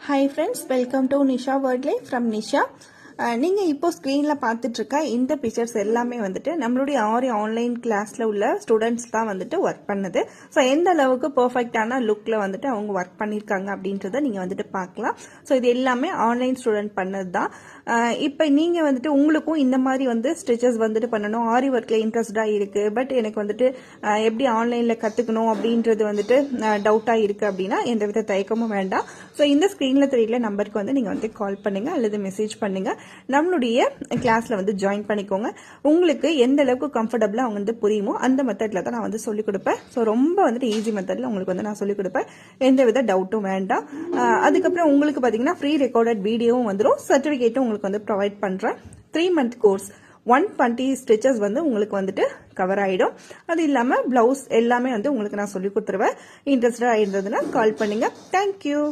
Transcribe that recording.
Hi friends, welcome to Nisha Wordlay from Nisha. நீங்கள் இப்போ ஸ்க்ரீனில் பார்த்துட்ருக்க இந்த பிக்சர்ஸ் எல்லாமே வந்துட்டு நம்மளுடைய ஆன்லைன் கிளாஸில் உள்ள ஸ்டூடெண்ட்ஸ் தான் வந்துட்டு ஒர்க் பண்ணுது. ஸோ எந்த அளவுக்கு பர்ஃபெக்டான லுக்கில் வந்துட்டு அவங்க ஒர்க் பண்ணியிருக்காங்க அப்படின்றத நீங்கள் வந்துட்டு பார்க்கலாம். ஸோ இது எல்லாமே ஆன்லைன் ஸ்டூடெண்ட் பண்ணது தான். இப்போ நீங்கள் வந்துட்டு உங்களுக்கும் இந்த மாதிரி வந்து ஸ்டிச்சஸ் வந்துட்டு பண்ணணும், ஆரி ஒர்க்கில் இன்ட்ரெஸ்டாக இருக்குது, பட் எனக்கு வந்துட்டு எப்படி ஆன்லைனில் கற்றுக்கணும் அப்படின்றது வந்துட்டு டவுட்டாக இருக்குது அப்படின்னா எந்த வித தயக்கமும் வேண்டாம். ஸோ இந்த ஸ்க்ரீனில் தெரியல நம்பருக்கு வந்து நீங்கள் வந்து கால் பண்ணுங்கள் அல்லது மெசேஜ் பண்ணுங்கள். நம்மளுடைய கிளாஸ்ல வந்து ஜாயின் பண்ணிக்கோங்க. உங்களுக்கு எந்த அளவுக்கு கம்ஃபர்டபுளா அவங்க வந்து புரியுமோ அந்த மெத்தட்ல தான் நான் வந்து சொல்லிக் கொடுப்பேன். ஸோ ரொம்ப வந்துட்டு ஈஸி மெத்தட்ல உங்களுக்கு வந்து நான் சொல்லிக் கொடுப்பேன். எந்த வித டவுட்டும் வேண்டாம். அதுக்கப்புறம் உங்களுக்கு பார்த்தீங்கன்னா ஃப்ரீ ரெக்கார்டட் வீடியோவும் வந்துடும், சர்டிஃபிகேட்டும் உங்களுக்கு வந்து ப்ரொவைட் பண்றேன். 3 month கோர்ஸ் 120 ஸ்டிச்சஸ் வந்து உங்களுக்கு வந்துட்டு கவர் ஆயிடும். அது இல்லாமல் பிளவுஸ் எல்லாமே வந்து உங்களுக்கு நான் சொல்லி கொடுத்துருவேன். இன்ட்ரெஸ்டா இருந்ததுன்னா கால் பண்ணுங்க. தேங்க்யூ.